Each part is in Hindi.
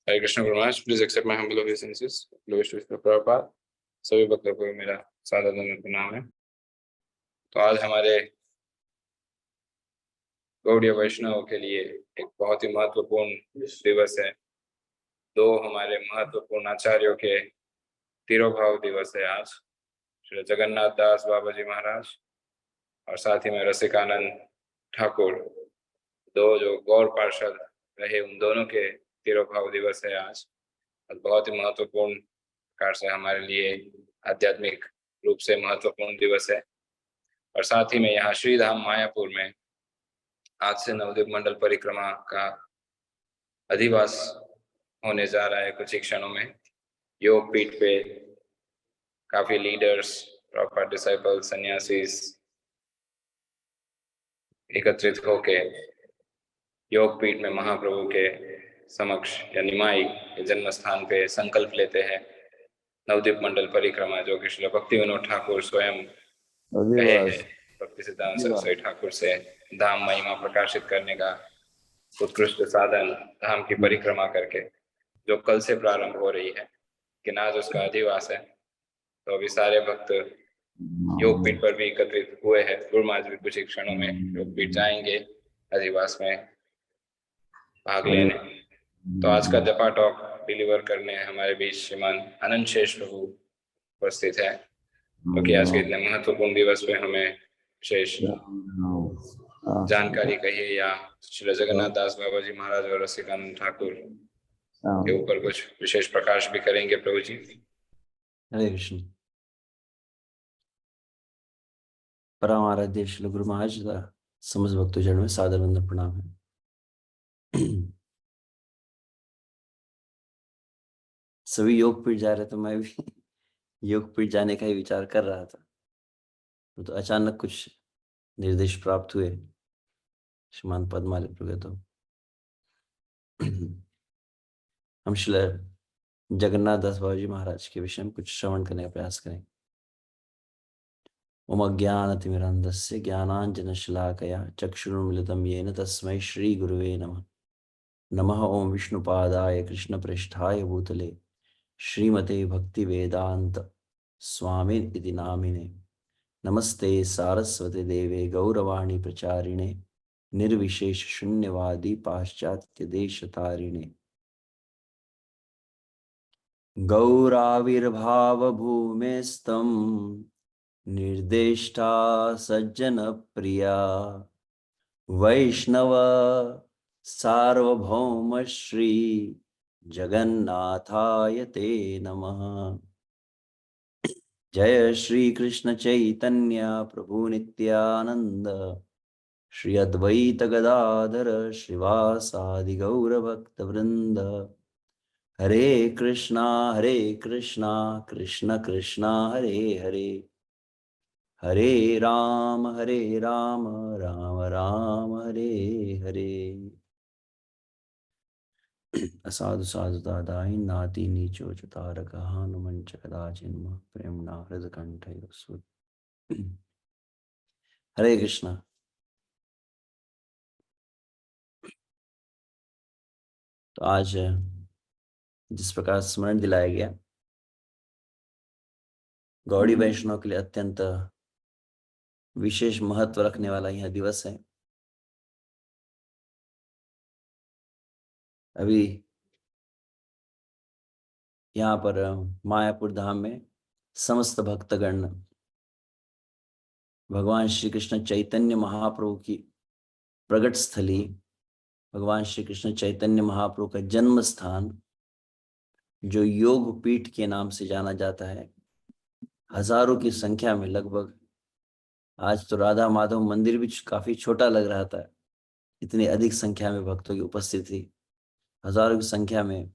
Hare Krishna Gururaj, please accept my humble obeisances. Glories to Srila Prabhupada. सभी भक्तों को मेरा सादर दंड प्रणाम है। तो आज हमारे गौड़ीय वैष्णव के लिए एक बहुत ही महत्वपूर्ण दिवस है। दो हमारे महत्वपूर्ण आचार्यों के तिरोभाव दिवस है आज, श्री जगन्नाथ दास बाबा जी महाराज और साथ ही में रसिकानंद ठाकुर, दो जो गौर पार्षद रहे, उन दोनों के तिरोभाव दिवस है आज। और बहुत ही महत्वपूर्ण प्रकार से हमारे लिए आध्यात्मिक रूप से महत्वपूर्ण दिवस है। और साथ ही में यहाँ श्रीधाम मायापुर में आज से नवद्वीप मंडल परिक्रमा का अधिवास होने जा रहा है। कुछ ही क्षणों में योग पीठ पे काफी लीडर्स, प्रॉपर डिसाइपल, सन्यासीस एकत्रित होके योग पीठ में महाप्रभु के समक्ष या निमाई के जन्म स्थान पे संकल्प लेते हैं नवद्वीप मंडल परिक्रमा, जो कि श्री भक्ति विनोद ठाकुर स्वयं कहे हैं भक्ति सिद्धांत सरस्वती ठाकुर से धाम महिमा प्रकाशित करने का उत्कृष्ट साधन धाम की परिक्रमा करके, जो कल से प्रारंभ हो रही है कि आज उसका अधिवास है। तो अभी सारे भक्त योग पीठ पर भी एकत्रित हुए हैं। गुरु महाराज भी कुछ ही क्षणों में योग पीठ जाएंगे अधिवास में भाग लेने। तो आज का जपा टॉक डिलीवर करने हमारे बीच श्रीमान अनंत शेष प्रभु उपस्थित है, क्योंकि आज के इतने महत्वपूर्ण दिवस पे हमें विशेष जानकारी कहिए या श्री जगन्नाथ दास बाबा जी महाराज और रसिकानंद ठाकुर के ऊपर कुछ विशेष प्रकाश भी करेंगे प्रभु जी। हरे कृष्ण। परम आराध्य श्री गुरु महाराज का समस्त भक्तजन में सादर वंदन प्रणाम है। सभी योग पीठ जा रहे, तो मैं भी योग पीठ जाने का ही विचार कर रहा था। तो अचानक कुछ निर्देश प्राप्त हुए श्रीमान पद्मालय प्रभु। तो हम श्री जगन्नाथ दास बाबा जी महाराज के विषय में कुछ श्रवण करने का प्रयास करें। ओम अज्ञानतिमिरन्धस्य ज्ञानाञ्जनशलाकया चक्षुरुन्मिलितं येन तस्मै श्रीगुरुवे नमः। नमः ओम विष्णुपादाय कृष्णप्रेष्ठाय भूतले श्रीमते भक्तिवेदांत स्वामिन इति नामिने। नमस्ते सारस्वते देवे गौरवाणी प्रचारिणे निर्विशेष शून्यवादी पाश्चात्य देशतारिणे। गौराविर्भाव भूमेस्तं निर्देष्टा सज्जन प्रिया वैष्णव सार्वभौम श्री जगन्नाथाय ते नमः। जय श्री कृष्ण चैतन्य प्रभु नित्यानंद श्री अद्वैत गदाधर श्रीवासादि गौर भक्त वृंद। हरे कृष्णा कृष्ण कृष्णा हरे हरे, हरे राम राम राम हरे हरे। असाधु साधु दादाई नाति नीचो चतारक हनुमंच कदाचिन्म प्रेमणा हृदकंठयोः। हरे कृष्णा। तो आज जिस प्रकार स्मरण दिलाया गया, गौड़ी वैष्णव के लिए अत्यंत विशेष महत्व रखने वाला यह दिवस है। अभी यहाँ पर मायापुर धाम में समस्त भक्तगण भगवान श्री कृष्ण चैतन्य महाप्रभु की प्रगट स्थली, भगवान श्री कृष्ण चैतन्य महाप्रभु का जन्म स्थान, जो योग पीठ के नाम से जाना जाता है, हजारों की संख्या में लगभग। आज तो राधा माधव मंदिर भी काफी छोटा लग रहा था, इतनी अधिक संख्या में भक्तों की उपस्थिति। हजारों की संख्या में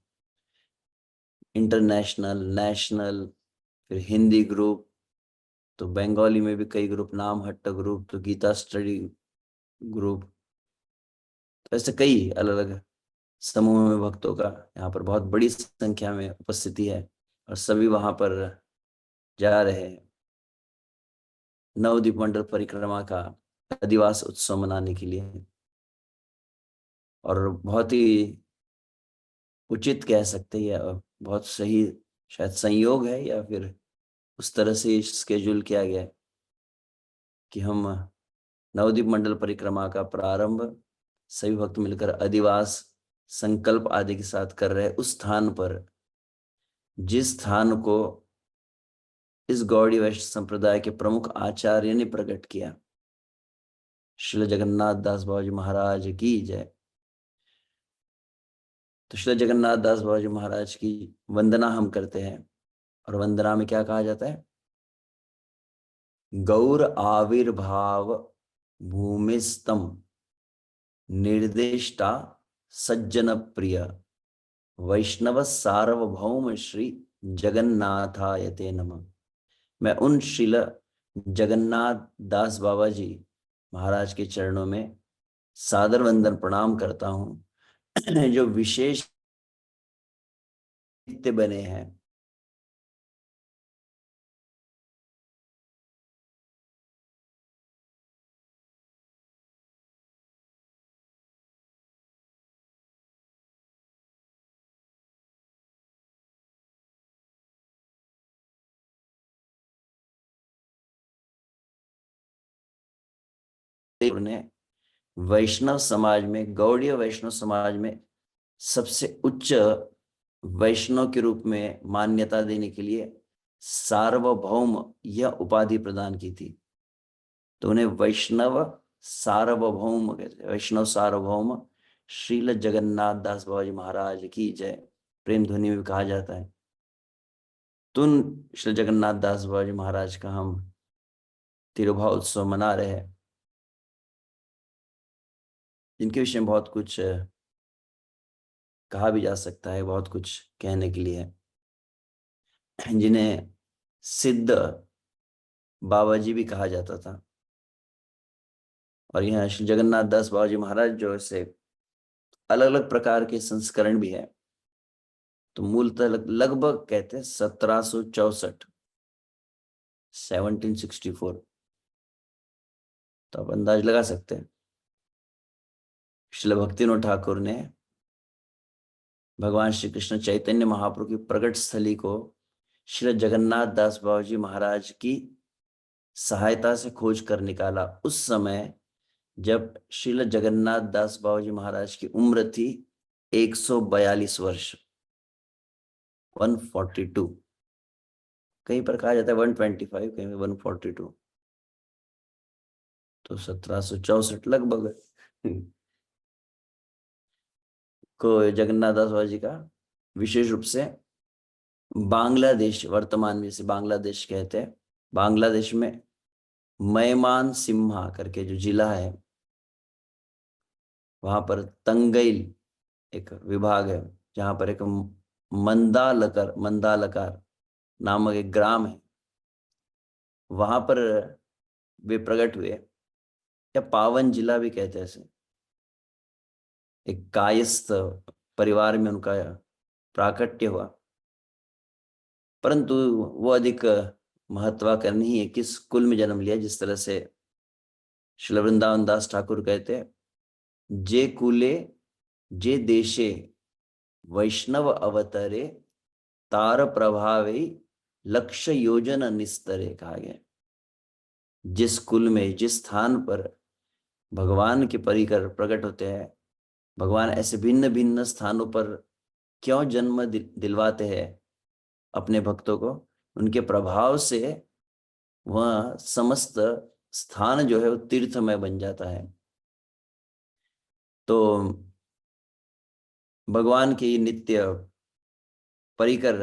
इंटरनेशनल, नेशनल, फिर हिंदी ग्रुप, तो बंगाली में भी कई ग्रुप, नाम हट्ट ग्रुप, तो गीता स्टडी ग्रुप, तो ऐसे कई अलग अलग समूह में भक्तों का यहाँ पर बहुत बड़ी संख्या में उपस्थिति है। और सभी वहां पर जा रहे हैं नवद्वीप मंडल परिक्रमा का अधिवास उत्सव मनाने के लिए। और बहुत ही उचित कह सकते हैं, या बहुत सही शायद संयोग है, या फिर उस तरह से स्केड्यूल किया गया है कि हम नवद्वीप मंडल परिक्रमा का प्रारंभ सभी भक्त मिलकर अधिवास संकल्प आदि के साथ कर रहे उस स्थान पर, जिस स्थान को इस गौड़ी वैष्णव संप्रदाय के प्रमुख आचार्य ने प्रकट किया। श्रील जगन्नाथ दास बाबा जी महाराज की जय। तो श्रील जगन्नाथ दास बाबा जी महाराज की वंदना हम करते हैं, और वंदना में क्या कहा जाता है? गौर आविर्भाव भूमिस्तम निर्देष्टा सज्जन प्रिय वैष्णव सार्वभौम श्री जगन्नाथायते नमः। मैं उन श्रील जगन्नाथ दास बाबा जी महाराज के चरणों में सादर वंदन प्रणाम करता हूं, जो विशेष नित्य बने हैं। उन्हें वैष्णव समाज में, गौड़ीय वैष्णव समाज में सबसे उच्च वैष्णव के रूप में मान्यता देने के लिए सार्वभौम यह उपाधि प्रदान की थी। तो उन्हें वैष्णव सार्वभौम कहते हैं। वैष्णव सार्वभौम श्रील जगन्नाथ दास बाबा जी महाराज की जय, प्रेम ध्वनि में कहा जाता है। तो उन श्री जगन्नाथ दास बाबा जी महाराज का हम तिरुभाव उत्सव मना रहे हैं, जिनके विषय में बहुत कुछ कहा भी जा सकता है, बहुत कुछ कहने के लिए है, जिन्हें सिद्ध बाबा जी भी कहा जाता था। और यहाँ श्री जगन्नाथ दास बाबा जी महाराज जो से अलग अलग प्रकार के संस्करण भी है। तो मूलतः लगभग कहते हैं 1764, 1764, तो आप अंदाज लगा सकते हैं। श्रील भक्तिविनोद ठाकुर ने भगवान श्री कृष्ण चैतन्य महाप्रभु की प्रकट स्थली को श्री जगन्नाथ दास बाबा जी महाराज की सहायता से खोज कर निकाला, उस समय जब श्रील जगन्नाथ दास बाबा जी महाराज की उम्र थी 142 वर्ष, 142। कहीं पर कहा जाता है 125, कहीं में 142। तो 1764 लगभग को जगन्नाथ दास बाबा जी का विशेष रूप से बांग्लादेश, वर्तमान में इसे बांग्लादेश कहते हैं, बांग्लादेश में मैमान सिम्हा करके जो जिला है, वहां पर तंगैल एक विभाग है, जहां पर एक मंदालकार नामक एक ग्राम है, वहां पर वे प्रकट हुए, या पावन जिला भी कहते हैं इसे। एक कायस्थ परिवार में उनका प्राकट्य हुआ, परंतु वो अधिक महत्वाकांक्षी नहीं है किस कुल में जन्म लिया। जिस तरह से श्री वृंदावन दास ठाकुर कहते हैं, जे कुले जे देशे वैष्णव अवतरे तार प्रभावे लक्ष्य योजन निस्तरे, कहा गया। जिस कुल में, जिस स्थान पर भगवान के परिकर प्रकट होते हैं, भगवान ऐसे भिन्न भिन्न स्थानों पर क्यों जन्म दिलवाते हैं अपने भक्तों को, उनके प्रभाव से वह समस्त स्थान जो है वो तीर्थमय बन जाता है। तो भगवान के नित्य परिकर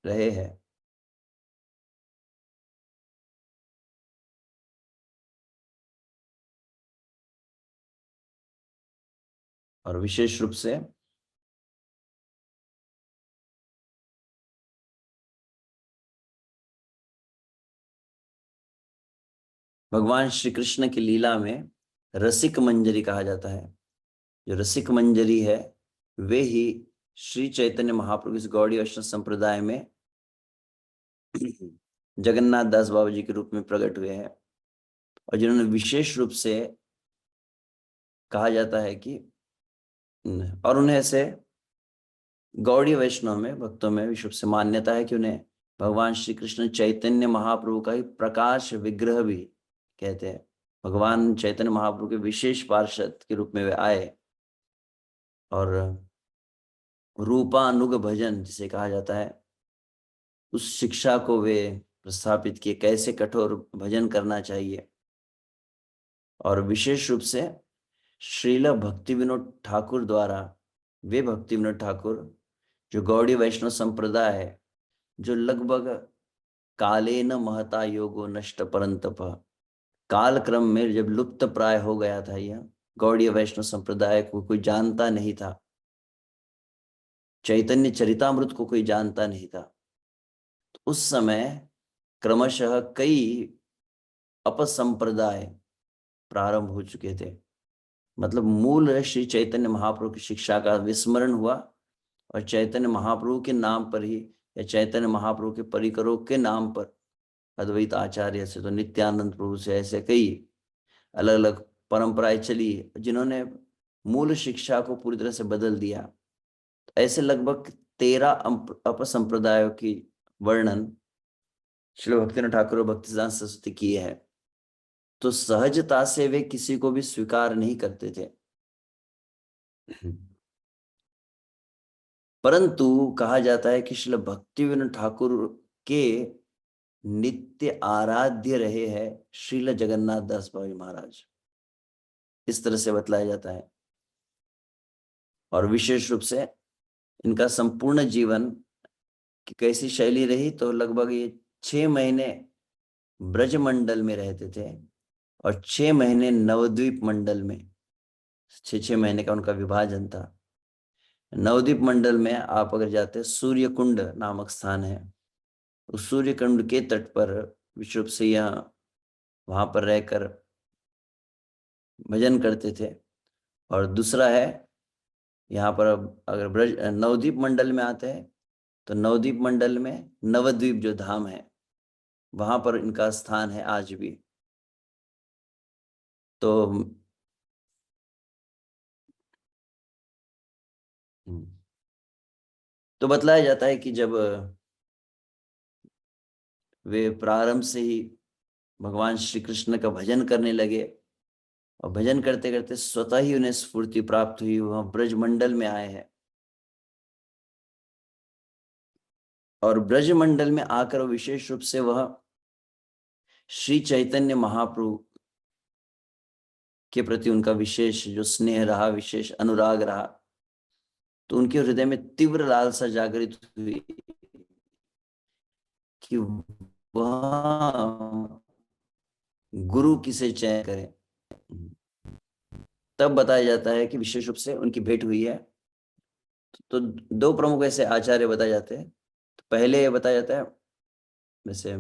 रहे हैं। और विशेष रूप से भगवान श्री कृष्ण की लीला में रसिक मंजरी कहा जाता है। जो रसिक मंजरी है वे ही श्री चैतन्य महाप्रभु इस गौड़ी वैष्णव संप्रदाय में जगन्नाथ दास बाबा जी के रूप में प्रकट हुए हैं, और जिन्होंने विशेष रूप से कहा जाता है कि और उन्हें ऐसे गौड़ीय वैष्णव में भक्तों में विश्व से मान्यता है कि उन्हें भगवान श्री कृष्ण चैतन्य महाप्रभु का ही प्रकाश विग्रह भी कहते हैं। भगवान चैतन्य महाप्रभु के विशेष पार्षद के रूप में वे आए और रूपानुग भजन जिसे कहा जाता है उस शिक्षा को वे प्रस्थापित किए, कैसे कठोर भजन करना चाहिए। और विशेष रूप से श्रील भक्ति विनोद ठाकुर द्वारा, वे भक्ति विनोद ठाकुर जो गौड़ी वैष्णव संप्रदाय है, जो लगभग कालेन महता योगो नष्ट परंतप, काल क्रम में जब लुप्त प्राय हो गया था, यह गौड़ीय वैष्णव संप्रदाय को कोई जानता नहीं था, चैतन्य चरितामृत को कोई जानता नहीं था। तो उस समय क्रमशः कई अपसंप्रदाय प्रारंभ हो चुके थे। मतलब मूल श्री चैतन्य महाप्रभु की शिक्षा का विस्मरण हुआ और चैतन्य महाप्रभु के नाम पर ही या चैतन्य महाप्रभु के परिकरों के नाम पर अद्वैत आचार्य से तो नित्यानंद प्रभु से ऐसे कई अलग अलग परंपराएं चली जिन्होंने मूल शिक्षा को पूरी तरह से बदल दिया। ऐसे लगभग 13 अपसंप्रदायों की वर्णन श्री भक्तिनाथ ठाकुर और भक्तिसिद्धांत सरस्वती की है। तो सहजता से वे किसी को भी स्वीकार नहीं करते थे, परंतु कहा जाता है कि श्री भक्तिविनोद ठाकुर के नित्य आराध्य रहे हैं श्रील जगन्नाथ दास बाबा महाराज, इस तरह से बतलाया जाता है। और विशेष रूप से इनका संपूर्ण जीवन की कैसी शैली रही, तो लगभग ये 6 महीने ब्रजमंडल में रहते थे और 6 महीने नवद्वीप मंडल में, 6 महीने का उनका विभाजन था। नवद्वीप मंडल में आप अगर जाते हैं, सूर्य कुंड नामक स्थान है, उस सूर्य कुंड के तट पर विश्व से यहाँ वहां पर रहकर भजन करते थे। और दूसरा है यहाँ पर अगर ब्रज नवद्वीप मंडल में आते हैं तो नवद्वीप मंडल में नवद्वीप जो धाम है वहां पर इनका स्थान है आज भी। तो बतलाया जाता है कि जब वे प्रारंभ से ही भगवान श्री कृष्ण का भजन करने लगे और भजन करते करते स्वतः ही उन्हें स्फूर्ति प्राप्त हुई, वह ब्रजमंडल में आए हैं और ब्रजमंडल में आकर विशेष रूप से वह श्री चैतन्य महाप्रभु के प्रति उनका विशेष जो स्नेह रहा, विशेष अनुराग रहा, तो उनके हृदय में तीव्र लालसा जागृत हुई कि वह गुरु किसे चयन करे। तब बताया जाता है कि विशेष रूप से उनकी भेंट हुई है। तो 2 प्रमुख ऐसे आचार्य बताए जाते हैं। तो पहले बताया जाता है, वैसे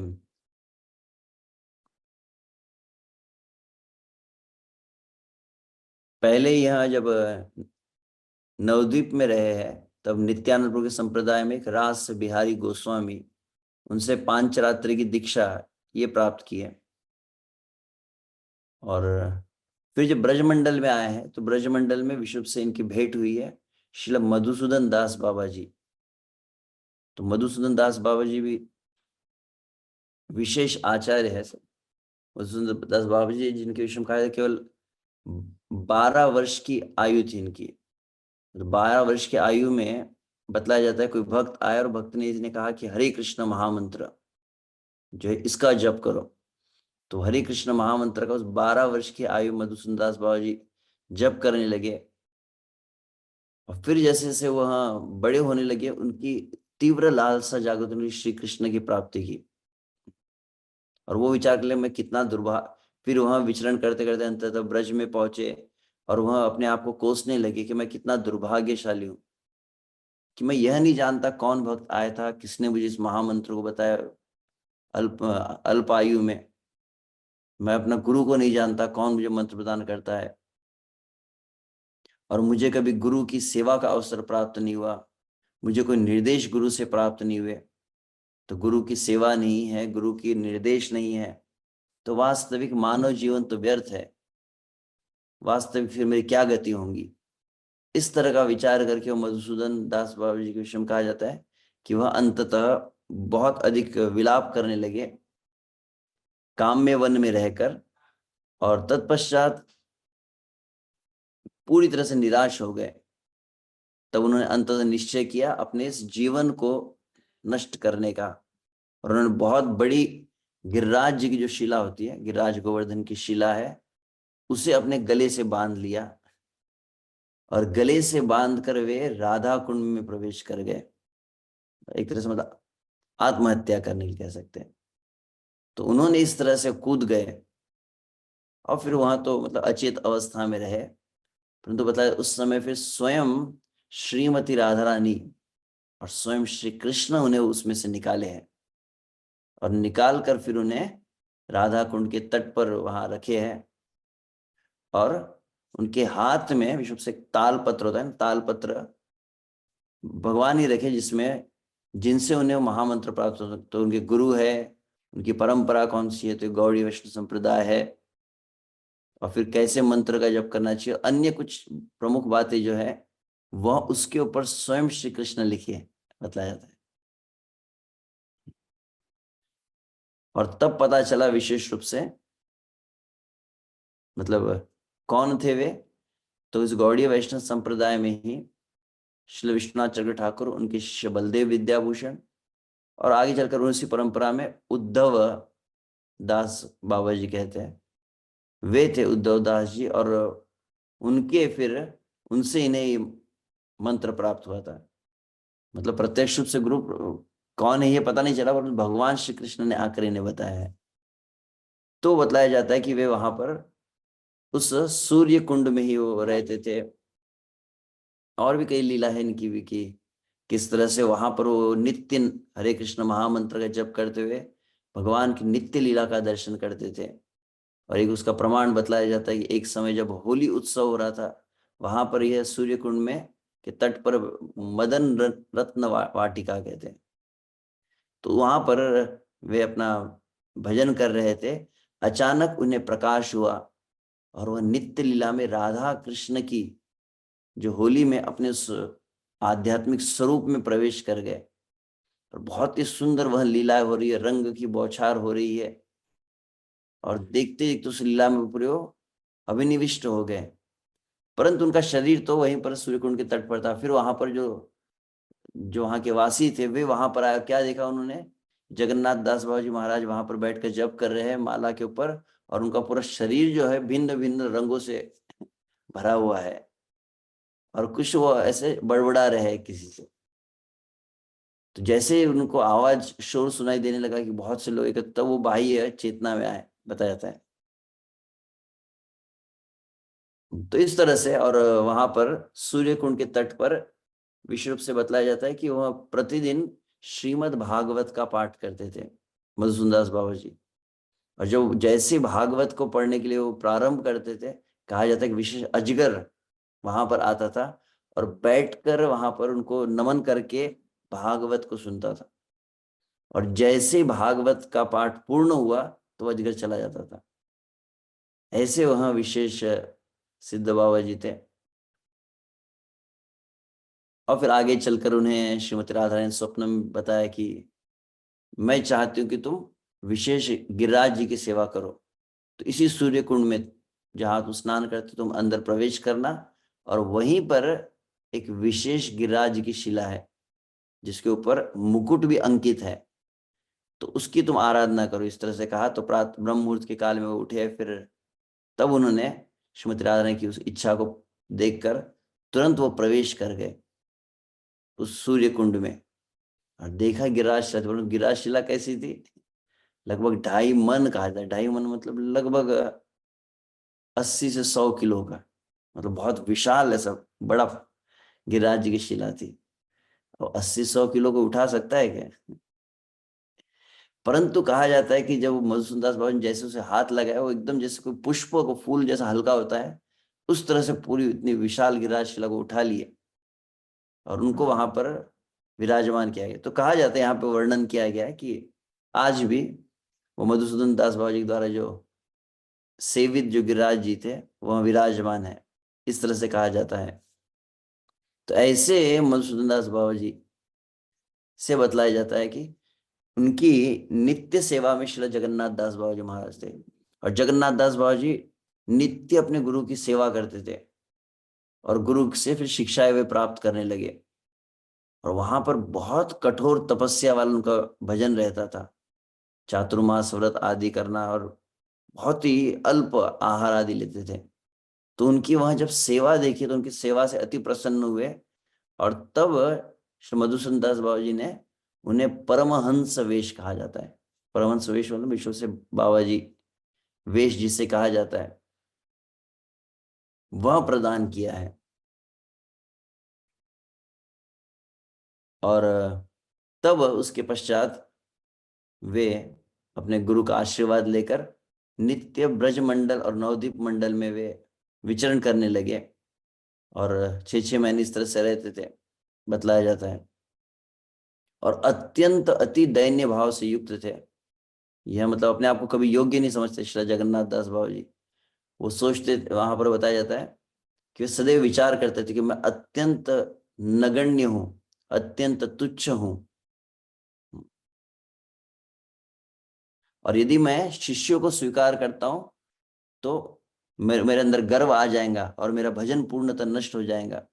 पहले यहाँ जब नवद्वीप में रहे हैं तब नित्यानंद प्रभु के संप्रदाय में एक रास बिहारी गोस्वामी, उनसे पांचरात्रि की दीक्षा ये प्राप्त की है। और फिर जब ब्रजमंडल में आए हैं तो ब्रजमंडल में विश्व से इनकी भेंट हुई है श्रील मधुसूदन दास बाबा जी। तो मधुसूदन दास बाबा जी भी विशेष आचार्य है। मधुसूदन दास बाबा जी जिनके विषय में कहा केवल 12 वर्ष की आयु थी इनकी। 12 वर्ष की आयु में बतलाया जाता है कोई भक्त आया और भक्त ने कहा कि हरे कृष्ण महामंत्र जो है इसका जप करो। तो हरे कृष्ण महामंत्र का उस 12 वर्ष की आयु मधुसूदन दास बाबा जी जप करने लगे और फिर जैसे जैसे वह बड़े होने लगे उनकी तीव्र लालसा जागृत हुई श्री कृष्ण की प्राप्ति की। और वो विचार कर ले मैं कितना दुर्भाग्य, फिर वहां विचरण करते करते अंततः ब्रज में पहुंचे और वह अपने आप को कोसने लगे कि मैं कितना दुर्भाग्यशाली हूं कि मैं यह नहीं जानता कौन भक्त आया था, किसने मुझे इस महामंत्र को बताया अल्प आयु में। मैं अपना गुरु को नहीं जानता कौन मुझे मंत्र प्रदान करता है और मुझे कभी गुरु की सेवा का अवसर प्राप्त नहीं हुआ, मुझे कोई निर्देश गुरु से प्राप्त नहीं हुए। तो गुरु की सेवा नहीं है, गुरु की निर्देश नहीं है, तो वास्तविक मानव जीवन तो व्यर्थ है, वास्तविक फिर मेरी क्या गति होंगी। इस तरह का विचार करके वो मधुसूदन दास बाबा जी के विषय में कहा जाता है कि वह अंततः बहुत अधिक विलाप करने लगे काम में वन में रहकर, और तत्पश्चात पूरी तरह से निराश हो गए। तब उन्होंने अंततः निश्चय किया अपने इस जीवन को नष्ट करने का, और उन्होंने बहुत बड़ी गिरिराज जी की जो शिला होती है, गिरिराज गोवर्धन की शिला है, उसे अपने गले से बांध लिया, और गले से बांधकर वे राधा कुंड में प्रवेश कर गए। एक तरह से मतलब आत्महत्या करने की कह सकते हैं। तो उन्होंने इस तरह से कूद गए, और फिर वहां तो मतलब अचेत अवस्था में रहे। परंतु बताया उस समय फिर स्वयं श्रीमती राधा रानी और स्वयं श्री कृष्ण उन्हें उसमें से निकाले हैं, और निकाल कर फिर उन्हें राधा कुंड के तट पर वहां रखे हैं। और उनके हाथ में विश्व से ताल पत्र होता है ना, ताल पत्र भगवान ही रखे, जिसमें जिनसे उन्हें महामंत्र प्राप्त हो सकते। तो उनके गुरु है, उनकी परंपरा कौन सी है, तो गौड़ी वैष्णव संप्रदाय है, और फिर कैसे मंत्र का जप करना चाहिए, अन्य कुछ प्रमुख बातें जो है वह उसके ऊपर स्वयं श्री कृष्ण लिखे बतलाया जाता है। और तब पता चला विशेष रूप से मतलब कौन थे वे, तो इस गौड़ीय वैष्णव संप्रदाय में ही श्री विश्वनाथ चक्र ठाकुर, उनके शिष्य बलदेव विद्याभूषण, और आगे चलकर उसी परंपरा में उद्धव दास बाबा जी कहते हैं, वे थे उद्धव दास जी। और उनके फिर उनसे इन्हें ये मंत्र प्राप्त हुआ था। मतलब प्रत्यक्ष रूप से गुरु कौन है ये पता नहीं चला, पर भगवान श्री कृष्ण ने आकर इन्हें बताया है। तो बतलाया जाता है कि वे वहां पर उस सूर्य कुंड में ही वो रहते थे। और भी कई लीला है इनकी भी कि किस तरह से वहां पर वो नित्य हरे कृष्ण महामंत्र का जप करते हुए भगवान की नित्य लीला का दर्शन करते थे। और एक उसका प्रमाण बतलाया जाता है कि एक समय जब होली उत्सव हो रहा था, वहां पर यह सूर्य कुंड में के तट पर मदन रत्न वाटिका कहते हैं, तो वहां पर वे अपना भजन कर रहे थे। अचानक उन्हें प्रकाश हुआ, और वह नित्य लीला में राधा कृष्ण की जो होली में अपने उस आध्यात्मिक स्वरूप में प्रवेश कर गए। और बहुत ही सुंदर वह लीला हो रही है, रंग की बौछार हो रही है, और देखते देखते उस लीला में पूरे अभिनिविष्ट हो गए। परंतु उनका शरीर तो वहीं पर सूर्यकुंड के तट पर था। फिर वहां पर जो जो वहां के वासी थे वे वहां पर आए, क्या देखा उन्होंने, जगन्नाथ दास बाबा जी महाराज वहां पर बैठकर जप कर रहे हैं माला के ऊपर, और उनका पूरा शरीर जो है भिन्न भिन्न रंगों से भरा हुआ है, और कुछ वो ऐसे बड़बड़ा रहे हैं किसी से। तो जैसे ही उनको आवाज शोर सुनाई देने लगा कि बहुत से लोग एकत्र, तब वो बाह्य चेतना में आए, बताया जाता है। तो इस तरह से, और वहां पर सूर्य कुंड के तट पर विशेष रूप से बतलाया जाता है कि वह प्रतिदिन श्रीमद् भागवत का पाठ करते थे मधुसूदन दास बाबा जी। और जो जैसे भागवत को पढ़ने के लिए वो प्रारंभ करते थे, कहा जाता है कि विशेष अजगर वहां पर आता था, और बैठकर वहां पर उनको नमन करके भागवत को सुनता था। और जैसे ही भागवत का पाठ पूर्ण हुआ तो अजगर चला जाता था। ऐसे वहां विशेष सिद्ध बाबा जी थे। और फिर आगे चलकर उन्हें श्रीमती राधा ने स्वप्न में बताया कि मैं चाहती हूँ कि तुम विशेष गिरिराज जी की सेवा करो। तो इसी सूर्य कुंड में जहां तुम स्नान करते तुम अंदर प्रवेश करना, और वहीं पर एक विशेष गिरिराज जी की शिला है जिसके ऊपर मुकुट भी अंकित है, तो उसकी तुम आराधना करो। इस तरह से कहा। तो प्रात ब्रह्म मुहूर्त के काल में वो उठे, फिर तब उन्होंने श्रीमती राधा ने की उस इच्छा को देखकर तुरंत वो प्रवेश कर गए उस सूर्य कुंड में, और देखा गिरिराज शिला। तो गिरिराज शिला कैसी थी, लगभग 2.5 मन कहा जाता है। 2.5 मन मतलब लगभग 80 से 100 किलो का, मतलब बहुत विशाल ऐसा बड़ा गिरिराज जी की शिला थी। और 80-100 किलो को उठा सकता है क्या। परंतु कहा जाता है कि जब मधुसूदन दास बाबा ने जैसे उसे हाथ लगाया, वो एकदम जैसे कोई पुष्प को फूल जैसा हल्का होता है, उस तरह से पूरी इतनी विशाल गिरिराज शिला को उठा लिए, और उनको वहां पर विराजमान किया गया। तो कहा जाता है, यहाँ पे वर्णन किया गया है कि आज भी वो मधुसूदन दास बाबा जी द्वारा जो सेवित जो गिरिराज जी थे वह विराजमान है, इस तरह से कहा जाता है। तो ऐसे मधुसूदन दास बाबा जी से बतलाया जाता है कि उनकी नित्य सेवा में श्री जगन्नाथ दास बाबा जी महाराज थे, और जगन्नाथ दास बाबा जी नित्य अपने गुरु की सेवा करते थे और गुरु से फिर शिक्षाएं वे प्राप्त करने लगे। और वहां पर बहुत कठोर तपस्या वाला उनका भजन रहता था, चातुर्मास व्रत आदि करना, और बहुत ही अल्प आहार आदि लेते थे। तो उनकी वहां जब सेवा देखी तो उनकी सेवा से अति प्रसन्न हुए, और तब श्री मधुसूदन दास बाबा जी ने उन्हें परमहंस वेश कहा जाता है। परमहंस वेश मतलब विश्व से बाबा जी वेश जिसे कहा जाता है, वह प्रदान किया है। और तब उसके पश्चात वे अपने गुरु का आशीर्वाद लेकर नित्य ब्रज मंडल और नवद्वीप मंडल में वे विचरण करने लगे, और 6-6 महीने इस तरह से रहते थे, बतलाया जाता है। और अत्यंत अति दैन्य भाव से युक्त थे। यह मतलब अपने आप को कभी योग्य नहीं समझते श्री जगन्नाथ दास बाबा जी। वो सोचते, वहां पर बताया जाता है कि वे सदैव विचार करते थे कि मैं अत्यंत नगण्य हूं, अत्यंत तुच्छ हूं, और यदि मैं शिष्यों को स्वीकार करता हूं तो मेरे अंदर गर्व आ जाएगा और मेरा भजन पूर्णतः नष्ट हो जाएगा।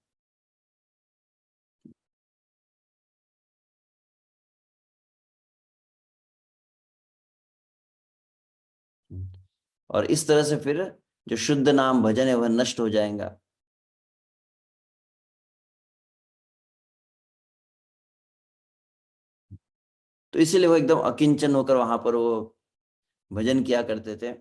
और इस तरह से फिर जो शुद्ध नाम भजन है वह नष्ट हो जाएगा। तो इसीलिए वो एकदम अकिंचन होकर वहां पर वो भजन किया करते थे।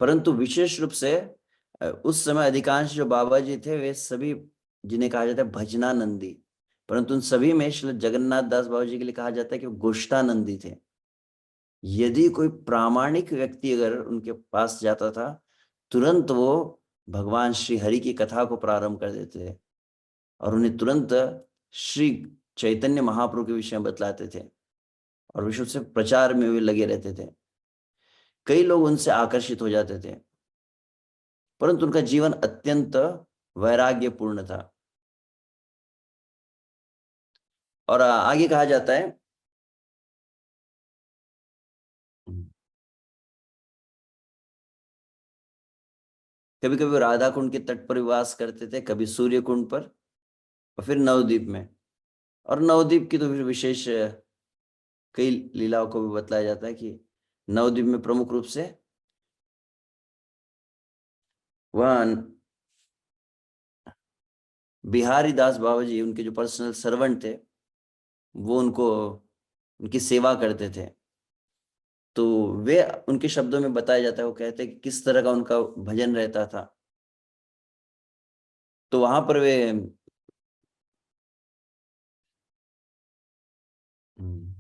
परंतु विशेष रूप से उस समय अधिकांश जो बाबा जी थे वे सभी, जिन्हें कहा जाता है भजनानंदी, परंतु उन सभी में श्री जगन्नाथ दास बाबा जी के लिए कहा जाता है कि वो गोष्ठानंदी थे। यदि कोई प्रामाणिक व्यक्ति अगर उनके पास जाता था, तुरंत वो भगवान श्री हरि की कथा को प्रारंभ कर देते थे और उन्हें तुरंत श्री चैतन्य महाप्रभु के विषय में बतलाते थे, और विश्व से प्रचार में वे लगे रहते थे। कई लोग उनसे आकर्षित हो जाते थे, परंतु उनका जीवन अत्यंत वैराग्यपूर्ण था। और आगे कहा जाता है, कभी कभी राधा कुंड के तट पर वास करते थे, कभी सूर्य कुंड पर, और फिर नवद्वीप में। और नवद्वीप की तो फिर विशेष कई लीलाओं को भी बतलाया जाता है कि नवद्वीप में प्रमुख रूप से वह बिहारी दास बाबा जी, उनके जो पर्सनल सर्वेंट थे, वो उनको उनकी सेवा करते थे। तो वे, उनके शब्दों में बताया जाता है, वो कहते हैं कि किस तरह का उनका भजन रहता था। तो वहां पर वे हम्म,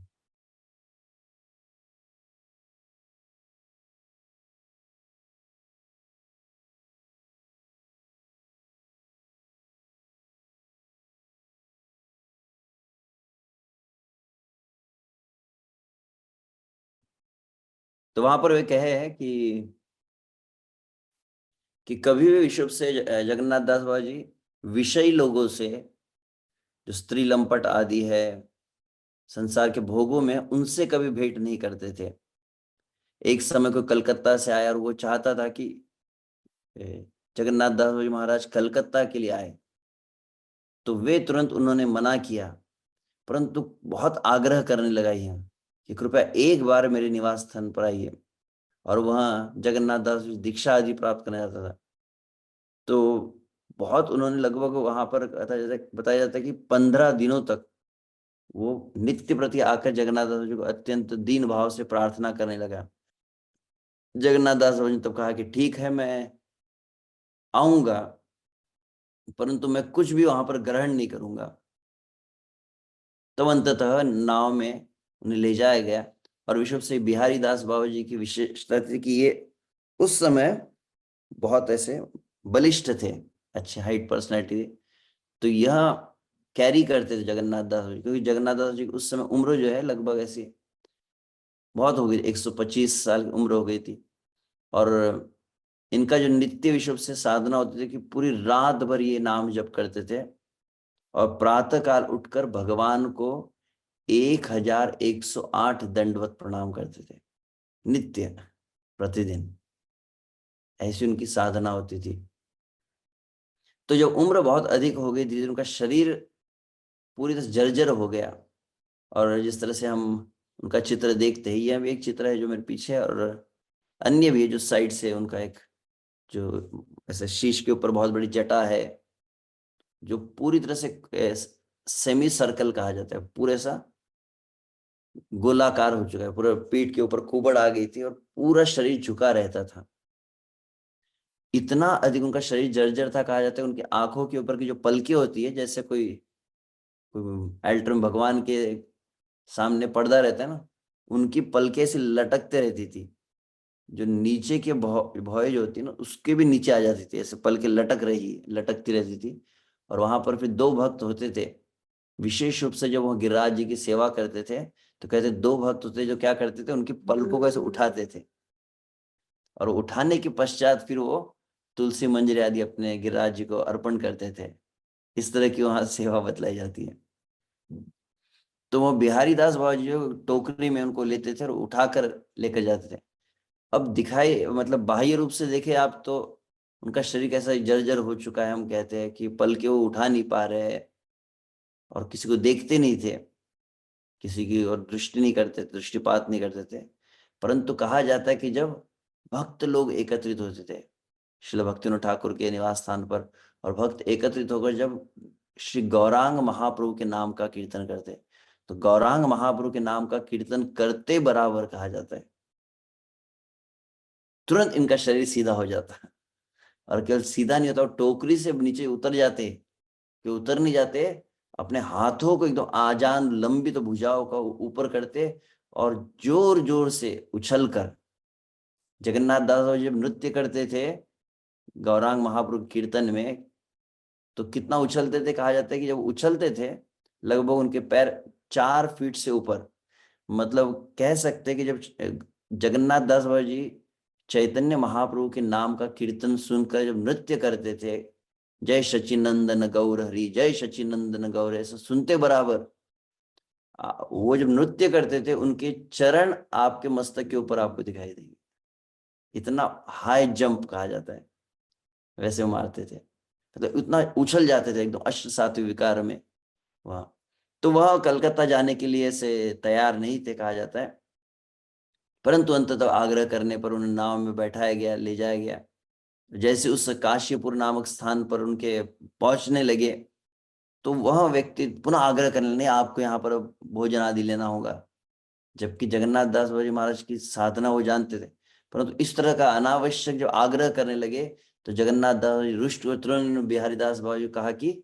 तो वहां पर वे कहे हैं कि कभी भी विश्व से जगन्नाथ दास बाबा जी विषयी लोगों से, जो स्त्री लंपट आदि है, संसार के भोगों में, उनसे कभी भेंट नहीं करते थे। एक समय को कलकत्ता से आया और वो चाहता था कि जगन्नाथ दास बाबा जी महाराज कलकत्ता के लिए आए, तो वे तुरंत उन्होंने मना किया, परंतु बहुत आग्रह करने लगा यहाँ कि कृपया एक बार मेरे निवास स्थान पर आइए। और वहाँ जगन्नाथ दास जी दीक्षा आदि प्राप्त करना चाहता था। तो बहुत उन्होंने लगभग वहां पर बताया जाता है कि 15 दिनों तक वो नित्य प्रति आकर जगन्नाथ दास जी को अत्यंत दीन भाव से प्रार्थना करने लगा। जगन्नाथ दास बाबा ने तब कहा कि ठीक है, मैं आऊंगा, परंतु मैं कुछ भी वहां पर ग्रहण नहीं करूंगा। तब अंततः नाव में उन्हें ले जाया गया। और विश्व से बिहारी दास बाबा जी की विशेषता थी कि ये उस समय बहुत ऐसे बलिष्ठ थे, अच्छे हाइट पर्सनैलिटी थे। तो यह कैरी करते थे जगन्नाथ दास जी, क्योंकि जगन्नाथ दास जी की उस समय उम्र जो है लगभग ऐसी बहुत हो गई, 125 साल की उम्र हो गई थी। और इनका जो नित्य विश्व से साधना होती थी कि पूरी रात भर ये नाम जप करते थे और प्रातः काल उठकर भगवान को 1108 दंडवत प्रणाम करते थे नित्य, प्रतिदिन। ऐसी उनकी साधना होती थी। तो जब उम्र बहुत अधिक हो गई, धीरे धीरे उनका शरीर पूरी तरह से जर्जर हो गया। और जिस तरह से हम उनका चित्र देखते हैं, यह भी एक चित्र है जो मेरे पीछे है, और अन्य भी है जो साइड से उनका एक, जो ऐसे शीश के ऊपर बहुत बड़ी जटा है, जो पूरी तरह से सेमी सर्कल कहा जाता है, पूरे सा गोलाकार हो चुका है, पूरा पीठ के ऊपर कुबड़ आ गई थी और पूरा शरीर झुका रहता था। इतना अधिक उनका शरीर जर्जर था, कहा जाता है उनकी आंखों के ऊपर की जो पलकें होती है, जैसे कोई अल्टर में भगवान के सामने पर्दा रहता है ना, उनकी पलकें से लटकते रहती थी। जो नीचे के भौएं जो होती है ना, उसके भी नीचे आ जाती थी, ऐसे पलकें लटकती रहती थी। और वहां पर फिर दो भक्त होते थे, विशेष रूप से जब वो गिरिराज जी की सेवा करते थे, तो कहते दो भक्त होते जो क्या करते थे, उनकी पलकों को ऐसे उठाते थे, और उठाने के पश्चात फिर वो तुलसी मंजरी आदि अपने गिरिराज जी को अर्पण करते थे। इस तरह की वहां सेवा बतलाई जाती है। तो वो बिहारी दास बाबा जी जो टोकरी में उनको लेते थे और उठाकर लेकर जाते थे। अब दिखाई मतलब बाह्य रूप से देखे आप तो उनका शरीर कैसा जर्जर हो चुका है, हम कहते हैं कि पल के वो उठा नहीं पा रहे हैं और किसी को देखते नहीं थे, किसी की और दृष्टि नहीं करते, दृष्टिपात नहीं करते थे। परंतु कहा जाता है कि जब भक्त लोग एकत्रित होते थे श्रील भक्तिविनोद ठाकुर के निवास स्थान पर, और भक्त एकत्रित होकर जब श्री गौरांग महाप्रभु के नाम का कीर्तन करते, तो गौरांग महाप्रभु के नाम का कीर्तन करते बराबर कहा जाता है तुरंत इनका शरीर सीधा हो जाता है। और केवल सीधा नहीं होता, टोकरी से नीचे उतर जाते, कि उतर नहीं जाते, अपने हाथों को एकदम आजान लंबी तो भुजाओं का ऊपर करते और जोर जोर से उछलकर, जगन्नाथ दास जब नृत्य करते थे गौरांग महाप्रभु कीर्तन में, तो कितना उछलते थे, कहा जाता है कि जब उछलते थे लगभग उनके पैर 4 फीट से ऊपर, मतलब कह सकते हैं कि जब जगन्नाथ दास बाबा जी चैतन्य महाप्रभु के नाम का कीर्तन सुनकर जब नृत्य करते थे, जय सचिनंदन गौर हरि, जय सचिनंदन गौर, ऐसा सुनते बराबर वो जब नृत्य करते थे, उनके चरण आपके मस्तक के ऊपर आपको दिखाई देंगे। इतना हाई जंप कहा जाता है, वैसे वो मारते थे, मतलब इतना उछल जाते थे एकदम अष्ट सात्विक विकार में वह। तो वह कलकत्ता जाने के लिए से तैयार नहीं थे, कहा जाता है। परंतु अंततः आग्रह करने पर उन्हें नाव में बैठाया गया, ले जाया गया। जैसे उस काशीपुर नामक स्थान पर उनके पहुंचने लगे, तो वह व्यक्ति पुनः आग्रह करने लगे, आपको यहाँ पर भोजन आदि लेना होगा। जबकि जगन्नाथ दास बाबा जी महाराज की साधना वो जानते थे, परंतु इस तरह का अनावश्यक जो आग्रह करने लगे, तो जगन्नाथ दास जी रुष्ट हुए। तुरंत बिहारी दास बाबा जी कहा कि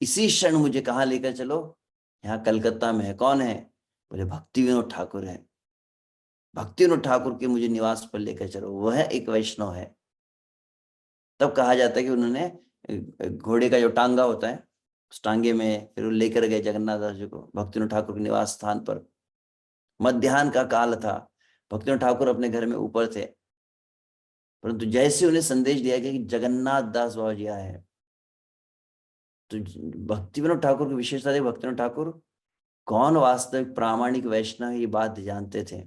इसी क्षण मुझे कहाँ लेकर चलो, यहाँ कलकत्ता में है। कौन है? बोले भक्ति विनोद ठाकुर है। भक्ति विनोद ठाकुर के मुझे निवास पर लेकर चलो, वह एक वैष्णव है। तब कहा जाता है कि उन्होंने घोड़े का जो टांगा होता है, उस टांगे में फिर लेकर गए जगन्नाथ दास जी को भक्ति विनोद ठाकुर के निवास स्थान पर। मध्याह्न का काल था, भक्ति विनोद ठाकुर अपने घर में ऊपर थे, परंतु जैसे उन्हें संदेश दिया गया कि जगन्नाथ दास बाबा जी आए हैं, तो भक्ति विनोद ठाकुर की विशेषता थी, भक्ति विनोद ठाकुर कौन वास्तविक प्रामाणिक वैष्णव है ये बात जानते थे।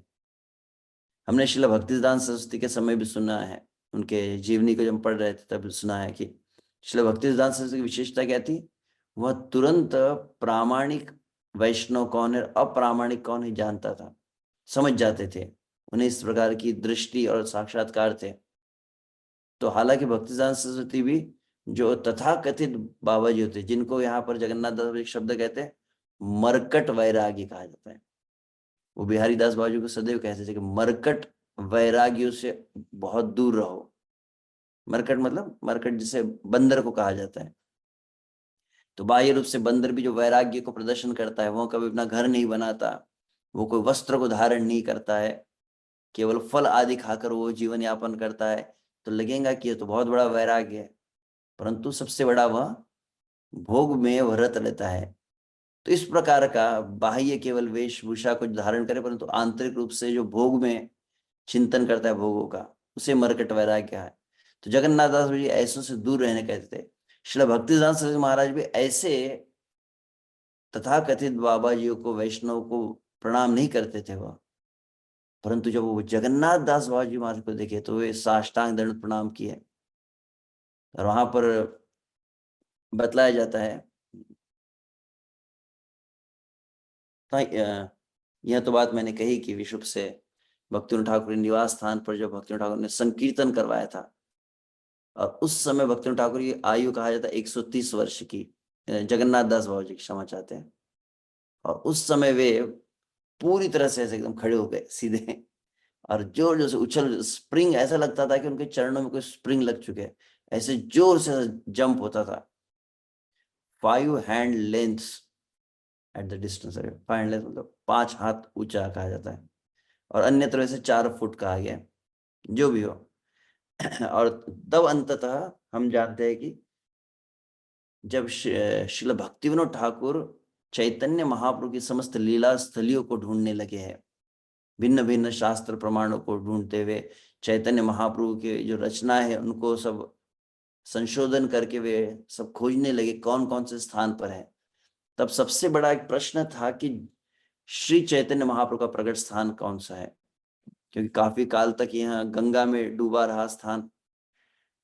हमने श्रील भक्तिसिद्धांत सरस्वती के समय भी सुना है, उनके जीवनी को जब पढ़ रहे थे तब सुना है कि श्रील भक्तिसिद्धांत सरस्वती की विशेषता क्या थी, वह तुरंत प्रामाणिक वैष्णव कौन है, अप्रामाणिक कौन है जानता था, समझ जाते थे। उन्हें इस प्रकार की दृष्टि और साक्षात्कार थे। तो हालांकि भक्तिसिद्धांत सरस्वती भी जो तथाकथित बाबा जी होते, जिनको यहाँ पर जगन्नाथ दास एक शब्द कहते हैं मरकट वैरागी कहा जाता है, वो बिहारी दास बाबा जी को सदैव कहते थे कि मरकट वैरागियों से बहुत दूर रहो। मरकट मतलब मरकट जिसे बंदर को कहा जाता है। तो बाह्य रूप से बंदर भी जो वैराग्य को प्रदर्शन करता है, वो कभी अपना घर नहीं बनाता, वो कोई वस्त्र को धारण नहीं करता है, केवल फल आदि खाकर वो जीवन यापन करता है, तो लगेगा कि ये तो बहुत बड़ा वैराग्य है। परंतु सबसे बड़ा वह भोग में व्रत लेता है, तो इस प्रकार का बाह्य केवल वेशभूषा को धारण करे, परंतु आंतरिक रूप से जो भोग में चिंतन करता है भोगों का, उसे मरकट वैराग्य है। तो जगन्नाथ दास जी ऐसों से दूर रहने कहते थे। श्रील भक्तिसिद्धांत सरस्वती महाराज भी ऐसे तथाकथित बाबा जी को, वैष्णव को प्रणाम नहीं करते थे वह, परंतु जब वो जगन्नाथ दास बाबा जी महाराज को देखे तो वे साष्टांग दंड प्रणाम किए। और वहां पर बतलाया जाता है, यह तो बात मैंने कही कि विश्व से भक्तिविनोद ठाकुर के निवास स्थान पर जब भक्तिविनोद ठाकुर ने संकीर्तन करवाया था, और उस समय भक्तिविनोद ठाकुर की आयु कहा जाता है 130 वर्ष की, जगन्नाथ दास बाबा जी क्षमा चाहते हैं। और उस समय वे पूरी तरह से ऐसे एकदम खड़े हो गए सीधे, और जोर जोर से उछल, स्प्रिंग, ऐसा लगता था कि उनके चरणों में कोई स्प्रिंग लग चुके हैं, ऐसे जोर से जंप होता था। 5 hand lengths at the distance, 5 hand length मतलब 5 हाथ ऊंचा कहा जाता है, और अन्य तरह से 4 फुट कहा गया, जो भी हो। और तब अंततः हम जानते हैं कि जब श्रील भक्तिविनोद ठाकुर चैतन्य महाप्रभु की समस्त लीला स्थलियों को ढूंढने लगे हैं, भिन्न भिन्न शास्त्र प्रमाणों को ढूंढते हुए चैतन्य महाप्रभु के जो रचना है उनको सब संशोधन करके वे सब खोजने लगे कौन कौन से स्थान पर है। तब सबसे बड़ा एक प्रश्न था कि श्री चैतन्य महाप्रभु का प्रकट स्थान कौन सा है, क्योंकि काफी काल तक यह गंगा में डूबा रहा स्थान।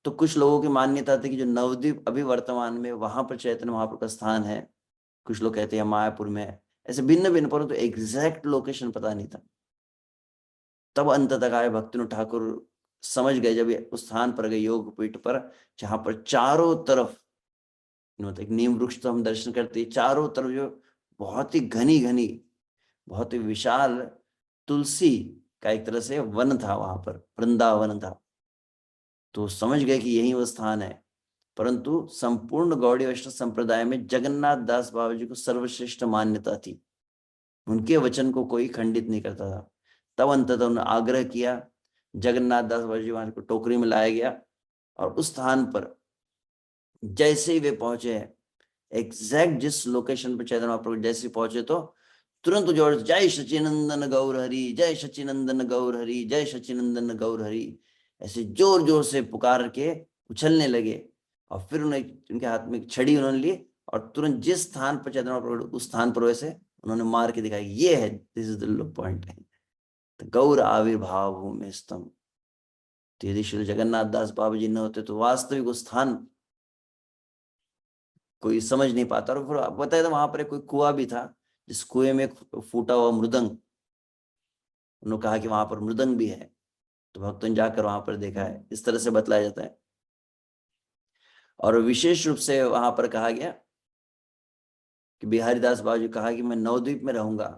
तो कुछ लोगों की मान्यता थी कि जो नवद्वीप अभी वर्तमान में वहां पर चैतन्य महाप्रभु का स्थान है, कुछ लोग कहते हैं मायापुर में है, ऐसे भिन्न भिन्न, परंतु एग्जैक्ट लोकेशन पता नहीं था। तब अंत तक आए भक्तिविनोद ठाकुर समझ गए, जब ये उस स्थान पर गए योगपीठ पर, जहां पर चारों तरफ मतलब एक नीम वृक्ष तो हम दर्शन करते हैं, चारों तरफ जो बहुत ही घनी घनी, बहुत ही विशाल तुलसी का एक तरह से वन था, वहां पर वृंदावन था। तो समझ गए कि यही वो स्थान है। परंतु संपूर्ण गौड़ी वैष्णव संप्रदाय में जगन्नाथ दास बाबा जी को सर्वश्रेष्ठ मान्यता थी, उनके वचन को कोई खंडित नहीं करता था। तब अंततः उन्होंने आग्रह किया, जगन्नाथ दास बाबा जी वहां को टोकरी में लाया गया, और उस स्थान पर जैसे ही वे पहुंचे, एग्जैक्ट जिस लोकेशन पर चैतन्य महाप्रभु जैसे पहुंचे, तो तुरंत जोर, जय सचिनंदन गौर हरि, जय सचिनंदन गौर हरि, जय सचिनंदन गौर हरि, ऐसे जोर जोर से पुकार के उछलने लगे। और फिर उन्हें, उनके हाथ में छड़ी उन्होंने ली, और तुरंत जिस स्थान पर चैतन्य महाप्रभु उस स्थान पर वैसे उन्होंने मार के दिखाया, ये है, दिस इज द पॉइंट है, तो गौर आविर्भाव भूमि स्तंभ। तो यदि श्री जगन्नाथ दास बाबा जी न होते तो वास्तविक उस स्थान कोई समझ नहीं पाता। और फिर बताया था वहां पर कोई कुआं भी था, जिस कुएं में फूटा हुआ मृदंग, उन्होंने कहा कि वहां पर मृदंग भी है, तो भक्तों ने जाकर वहां पर देखा है, इस तरह से बतलाया जाता है। और विशेष रूप से वहां पर कहा गया कि बिहारी दास बाबा जी कहा कि मैं नवद्वीप में रहूंगा,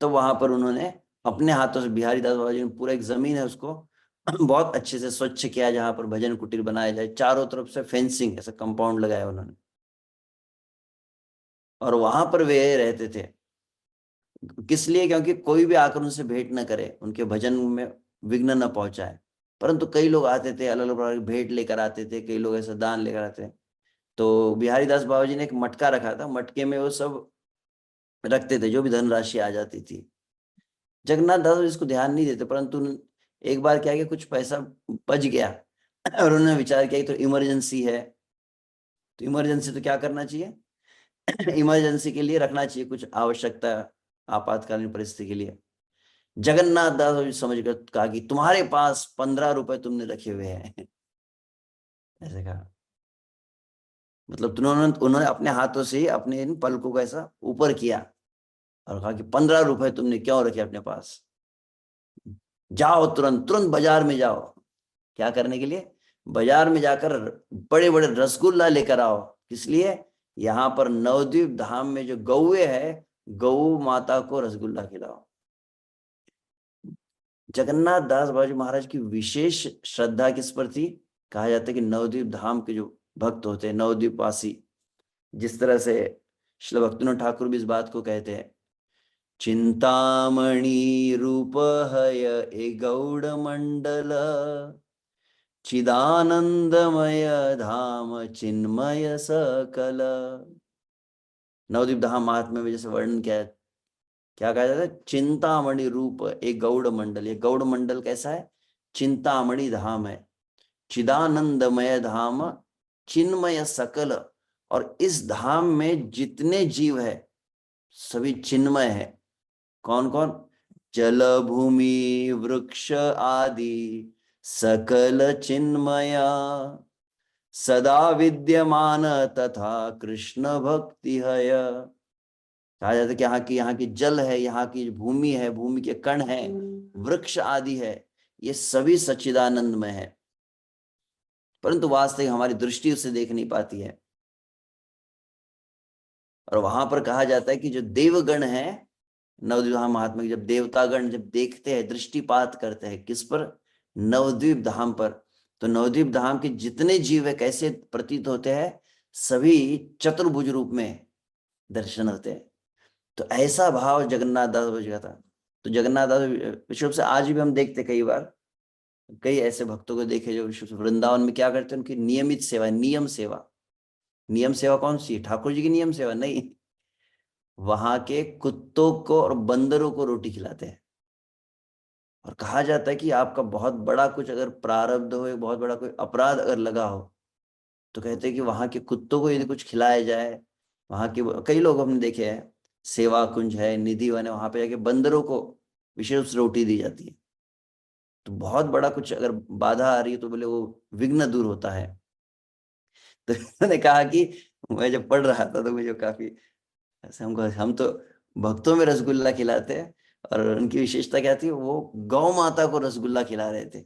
तो वहां पर उन्होंने अपने हाथों से, बिहारी दास बाबा जी ने पूरा एक जमीन है उसको बहुत अच्छे से स्वच्छ किया, जहां पर भजन कुटीर बनाया जाए, चारों तरफ से फेंसिंग, ऐसा कंपाउंड लगाया उन्होंने, और वहां पर वे रहते थे। किस लिए? क्योंकि कोई भी आकर उनसे भेंट न करे, उनके भजन में विघ्न न पहुंचाए। परंतु कई लोग आते थे, अलग अलग प्रकार की भेंट लेकर आते थे, कई लोग ऐसा दान लेकर आते थे। तो बिहारी दास बाबा जी ने एक मटका रखा था, मटके में वो सब रखते थे, जो भी धनराशि आ जाती थी। जगन्नाथ दास इसको ध्यान नहीं देते, परंतु एक बार क्या, कि कुछ पैसा बच गया, और उन्होंने विचार किया कि तो इमरजेंसी है, तो इमरजेंसी तो क्या करना चाहिए, इमरजेंसी के लिए रखना चाहिए, कुछ आवश्यकता, आपातकालीन परिस्थिति के लिए। जगन्नाथ दास जी समझ कर कहा कि तुम्हारे पास 15 रुपए तुमने रखे हुए हैं, ऐसे कहा। मतलब उन्होंने उन्होंने अपने हाथों से ही अपने इन पलकों को ऐसा ऊपर किया, और कहा कि 15 रुपए तुमने क्यों रखे अपने पास, जाओ तुरंत तुरंत बाजार में जाओ। क्या करने के लिए? बाजार में जाकर बड़े बड़े रसगुल्ला लेकर आओ। किस लिए? यहाँ पर नवद्वीप धाम में जो गौए है, गौ माता को रसगुल्ला खिलाओ। जगन्नाथ दास बाबा जी महाराज की विशेष श्रद्धा किस पर थी? कहा जाता है कि नवद्वीप धाम के जो भक्त होते हैं, नवद्वीप वासी, जिस तरह से श्री भक्तिविनोद ठाकुर भी इस बात को कहते हैं, चिंतामणि रूप हय ए गौड़ मंडल, चिदानंदमय धाम चिन्मय सकल। नवद्वीप धाम महात्म्य में जैसे वर्णन किया है, क्या कहा जाता है, चिंतामणि रूप एक गौड़ मंडल। ये गौड़ मंडल कैसा है, चिंतामणि धाम है, चिदानंदमय धाम, चिन्मय सकल। और इस धाम में जितने जीव है सभी चिन्मय है। कौन कौन, जल भूमि वृक्ष आदि सकल चिन्मया, सदा विद्यमान तथा कृष्ण भक्ति हय। कहा जाता है कि यहाँ की जल है, यहाँ की भूमि है, भूमि के कण है, वृक्ष आदि है, ये सभी सच्चिदानंद में है, परंतु वास्तविक हमारी दृष्टि उससे देख नहीं पाती है। और वहां पर कहा जाता है कि जो देवगण है नवद्वीप धाम महात्मा की, जब देवतागण जब देखते हैं, दृष्टिपात करते हैं किस पर, नवद्वीप धाम पर, तो नवद्वीप धाम के जितने जीव है कैसे प्रतीत होते हैं, सभी चतुर्भुज रूप में दर्शन होते हैं। तो ऐसा भाव जगन्नाथ दास बाबू जी का था। तो जगन्नाथ दास विश्व से आज भी हम देखते, कई बार कई ऐसे भक्तों को देखे जो विश्व वृंदावन में क्या करते हैं, उनकी नियमित सेवा, नियम सेवा। नियम सेवा कौन सी, ठाकुर जी की नियम सेवा नहीं, वहां के कुत्तों को और बंदरों को रोटी खिलाते हैं। और कहा जाता है कि आपका बहुत बड़ा कुछ अगर प्रारब्ध हो, बहुत बड़ा कोई अपराध अगर लगा हो, तो कहते हैं कि वहां के कुत्तों को यदि कुछ खिलाया जाए, वहां के कई लोग हमने देखे हैं, सेवा कुंज है, निधि वन है, वहां पे जाके बंदरों को विशेष रोटी दी जाती है। तो बहुत बड़ा कुछ अगर बाधा आ रही है तो बोले वो विघ्न दूर होता है। तो उन्होंने कहा कि मैं जब पढ़ रहा था तो मुझे काफी ऐसे, हम तो भक्तों में रसगुल्ला खिलाते हैं, और उनकी विशेषता क्या थी, वो गौ माता को रसगुल्ला खिला रहे थे।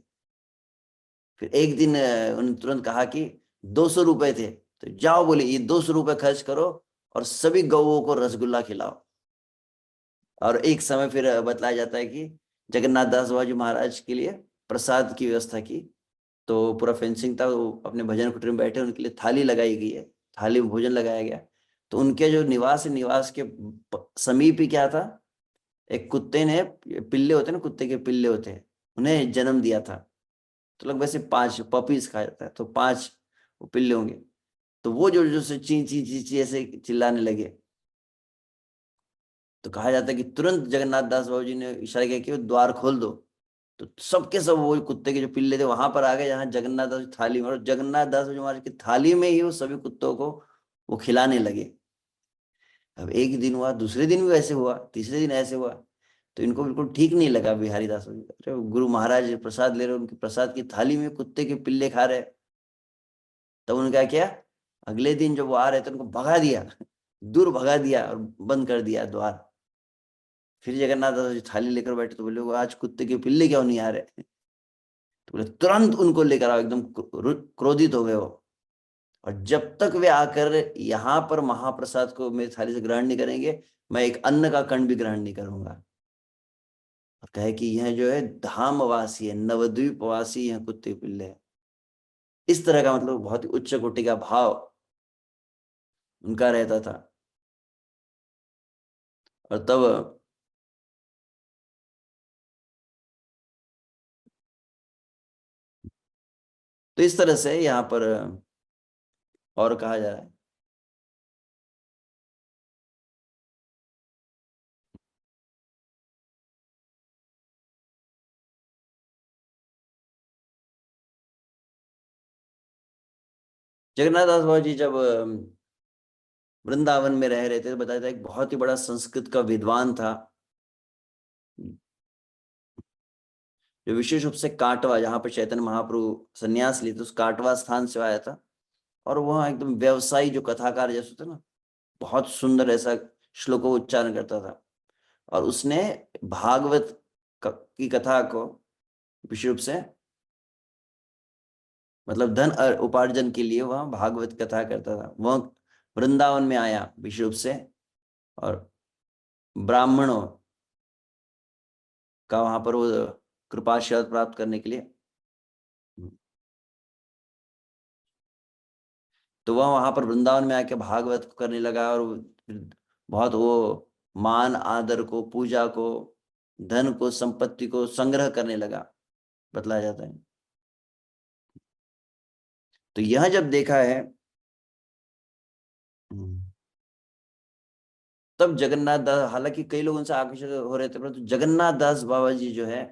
फिर एक दिन उन्होंने तुरंत कहा कि 200 रुपए थे, तो जाओ बोले ये 200 रुपए खर्च करो और सभी गौओं को रसगुल्ला खिलाओ। और एक समय फिर बतलाया जाता है कि जगन्नाथ दास बाबा जी महाराज के लिए प्रसाद की व्यवस्था की। तो पूरा फेंसिंग था, वो अपने भजन कुटीर में बैठे, उनके लिए थाली लगाई गई है, थाली में भोजन लगाया गया। तो उनके जो निवास है, निवास के समीप ही क्या था, एक कुत्ते ने, पिल्ले होते हैं ना, कुत्ते के पिल्ले होते हैं, उन्हें जन्म दिया था। तो लगभग वैसे 5 पपीज खाया जाता है, तो 5 वो पिल्ले होंगे। तो वो जो जो से ची ची ची ची ऐसे चिल्लाने लगे, तो कहा जाता है कि तुरंत जगन्नाथ दास बाबू जी ने इशारा किया कि वो द्वार खोल दो। तो सबके सब वो कुत्ते के जो पिल्ले थे वहां पर आ गए, जहाँ जगन्नाथ दास की थाली में, और जगन्नाथ दास बाबू जी महाराज की थाली में ही वो सभी कुत्तों को वो खिलाने लगे। अब एक दिन हुआ, दूसरे दिन भी वैसे हुआ, तीसरे दिन ऐसे हुआ। तो इनको बिल्कुल ठीक नहीं लगा बिहारी दास बाबू जी। अरे गुरु महाराज प्रसाद ले रहे, उनकी प्रसाद की थाली में कुत्ते के पिल्ले खा रहे। तब उन्होंने क्या किया, अगले दिन जब वो आ रहे थे उनको भगा दिया, दूर भगा दिया और बंद कर दिया द्वार। फिर जगन्नाथ दास जी थाली लेकर बैठे, तो बोले वो आज कुत्ते के पिल्ले क्यों नहीं आ रहे। तो बोले तुरंत उनको लेकर आओ, एकदम क्रोधित हो गए वो। और जब तक वे आकर यहाँ पर महाप्रसाद को मेरी थाली से ग्रहण नहीं करेंगे, मैं एक अन्न का कण भी ग्रहण नहीं करूंगा। और कहे कि यह जो है धामवासी है, नवद्वीप वासी यह कुत्ते पिल्ले है। इस तरह का मतलब बहुत ही उच्च कोटि का भाव उनका रहता था। और तब तो इस तरह से यहाँ पर और कहा जा रहा है। जगन्नाथ दास बाबा जी जब वृंदावन में रह रहे थे, तो बताया था एक बहुत ही बड़ा संस्कृत का विद्वान था, जो विशेष रूप से काटवा, जहाँ पर चैतन्य महाप्रभु संन्यास लिए थे, उस काटवा स्थान से आया था। और वहाँ एकदम व्यवसायी जो कथाकार जैसे होते ना, बहुत सुंदर ऐसा श्लोकों का उच्चारण करता था। और उसने भागवत की कथा को विशेष रूप से, मतलब धन उपार्जन के लिए वह भागवत कथा करता था। वह वृंदावन में आया विशेष रूप से, और ब्राह्मणों का वहां पर वो कृपाशीर्वाद प्राप्त करने के लिए, तो वह वहां पर वृंदावन में आके भागवत को करने लगा। और बहुत वो मान आदर को, पूजा को, धन को, संपत्ति को संग्रह करने लगा, बतलाया जाता है। तो यह जब देखा है, तब जगन्नाथ दास, हालांकि कई लोग उनसे आकर्षित हो रहे थे, परंतु जगन्नाथ दास बाबा जी जो है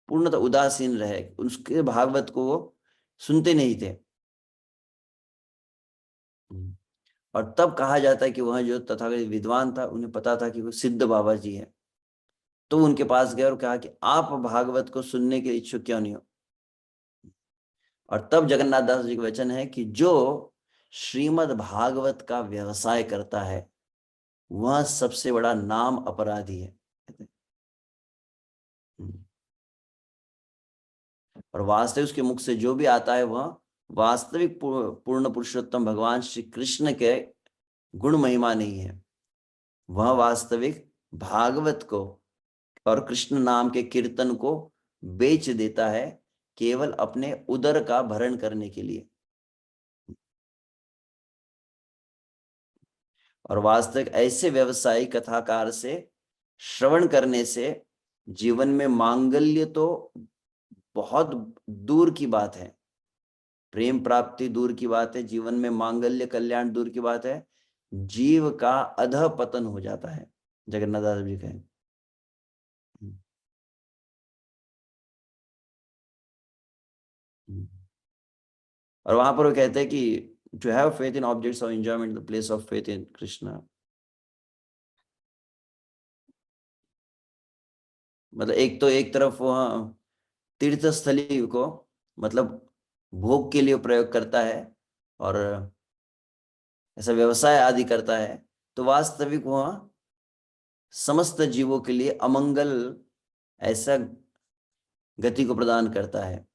पूर्णतः उदासीन रहे, उसके भागवत को वो सुनते नहीं थे। और तब कहा जाता है कि वह जो तथागत विद्वान था, उन्हें पता था कि वो सिद्ध बाबा जी है, तो उनके पास गए और कहा कि आप भागवत को सुनने के इच्छुक क्यों नहीं हो। और तब जगन्नाथ दास जी का वचन है कि जो श्रीमद् भागवत का व्यवसाय करता है वह सबसे बड़ा नाम अपराधी है। और वास्तविक उसके मुख से जो भी आता है वह वास्तविक पूर्ण पुरुषोत्तम भगवान श्री कृष्ण के गुण महिमा नहीं है, वह वास्तविक भागवत को और कृष्ण नाम के कीर्तन को बेच देता है केवल अपने उदर का भरण करने के लिए। और वास्तविक ऐसे व्यवसायी कथाकार से श्रवण करने से जीवन में मांगल्य तो बहुत दूर की बात है, प्रेम प्राप्ति दूर की बात है, जीवन में मांगल्य कल्याण दूर की बात है, जीव का अधः पतन हो जाता है, जगन्नाथ दास जी कहें। और वहां पर वो कहते हैं कि to have faith in objects of enjoyment the place of faith in Krishna. मतलब एक तो एक तरफ वह तीर्थ स्थली को मतलब भोग के लिए प्रयोग करता है और ऐसा व्यवसाय आदि करता है, तो वास्तविक वह समस्त जीवों के लिए अमंगल ऐसा गति को प्रदान करता है।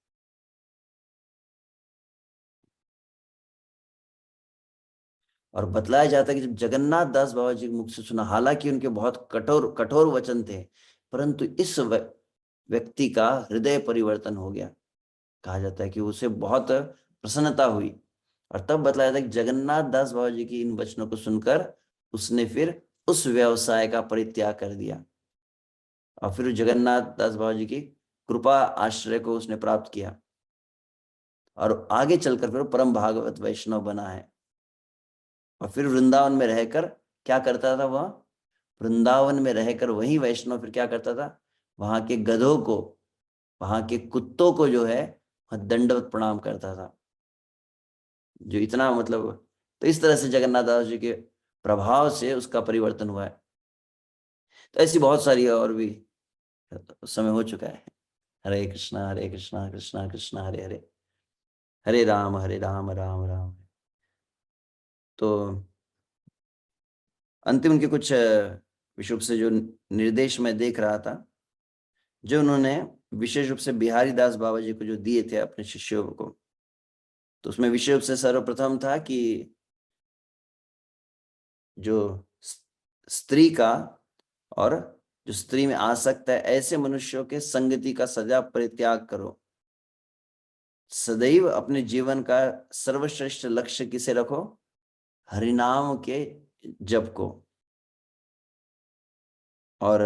और बतलाया जाता है कि जब जगन्नाथ दास बाबा जी के मुख से सुना, हालांकि उनके बहुत कठोर कठोर वचन थे, परंतु इस व्यक्ति का हृदय परिवर्तन हो गया। कहा जाता है कि उसे बहुत प्रसन्नता हुई। और तब बताया था कि जगन्नाथ दास बाबा जी की इन वचनों को सुनकर उसने फिर उस व्यवसाय का परित्याग कर दिया और फिर जगन्नाथ दास बाबा जी की कृपा आश्रय को उसने प्राप्त किया और आगे चलकर फिर परम भागवत वैष्णव बना है। और फिर वृंदावन में रहकर क्या करता था वह, वृंदावन में रहकर वही वैष्णव फिर क्या करता था, वहां के गधों को, वहां के कुत्तों को जो है वह दंडवत प्रणाम करता था। जो इतना मतलब, तो इस तरह से जगन्नाथ दास जी के प्रभाव से उसका परिवर्तन हुआ है। तो ऐसी बहुत सारी और भी समय हो चुका है। हरे कृष्णा कृष्णा कृष्णा हरे हरे, हरे राम राम राम। तो अंतिम उनके कुछ विषय से जो निर्देश मैं देख रहा था, जो उन्होंने विशेष रूप से बिहारी दास बाबा जी को जो दिए थे अपने शिष्यों को, तो उसमें विशेष रूप से सर्वप्रथम था कि जो स्त्री का और जो स्त्री में आसक्त है ऐसे मनुष्यों के संगति का सदा परित्याग करो, सदैव अपने जीवन का सर्वश्रेष्ठ लक्ष्य किसे रखो, हरिनाम के जप को। और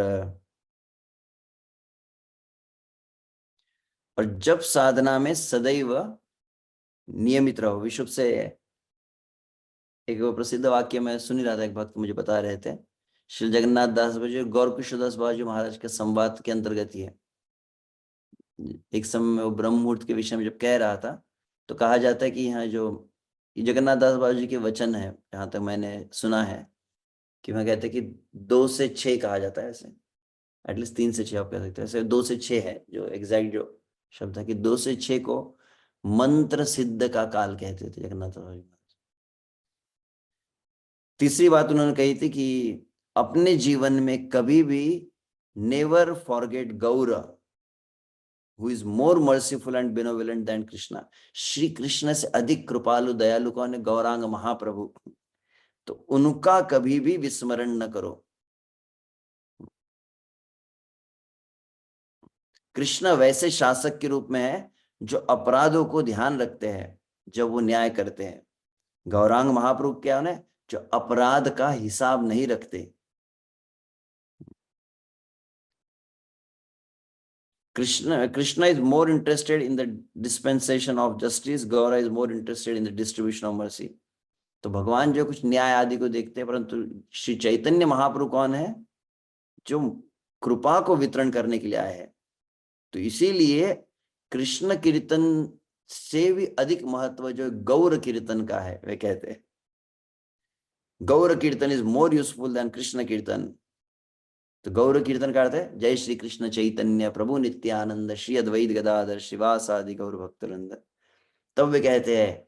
जप साधना में सदैव नियमित रहो। विशुभ से एक वो प्रसिद्ध वाक्य मैं सुन ही रहा था, एक भक्त मुझे बता रहे थे, श्री जगन्नाथ दास बाबा गौर किशोरदास बाबा जी महाराज के संवाद के अंतर्गत ही है। एक समय में वो ब्रह्म मुहूर्त के विषय में जब कह रहा था, तो कहा जाता है कि यहाँ जो जगन्नाथ दास बाबा जी के वचन है, जहां तक मैंने सुना है कि वह कहते हैं कि 2 से 6 कहा जाता है, ऐसे एटलीस्ट 3 से 6 आप कह सकते हैं, ऐसे 2 से 6 है जो एग्जैक्ट जो शब्द है, कि 2 से 6 को मंत्र सिद्ध का काल कहते थे जगन्नाथ बाबा जी। तीसरी बात उन्होंने कही थी कि अपने जीवन में कभी भी never forget Gaur who is more merciful and benevolent than Krishna. Shri Krishna से अधिक कृपालु दयालु कौन है, गौरांग महाप्रभु। तो उनका कभी भी विस्मरण न करो। कृष्ण वैसे शासक के रूप में है जो अपराधों को ध्यान रखते हैं जब वो न्याय करते हैं। गौरांग महाप्रभु क्या है, जो अपराध का हिसाब नहीं रखते। Krishna is more interested in the dispensation of justice. Gaura is more interested in the distribution of mercy. तो भगवान जो कुछ न्याय आदि को देखते हैं, परंतु श्री चैतन्य महाप्रभु कौन है? जो कृपा को वितरण करने के लिए आए हैं। तो इसीलिए कृष्ण कीर्तन से भी अधिक महत्व जो गौर कीर्तन का है, वे कहते हैं Gaur kirtan is more useful than Krishna kirtan. तो गौर कीर्तन का अर्थ है जय श्री कृष्ण चैतन्य प्रभु नित्यानंद श्री अद्वैत गदाधर शिवासादि गौर भक्तवृंद। तब वे कहते हैं,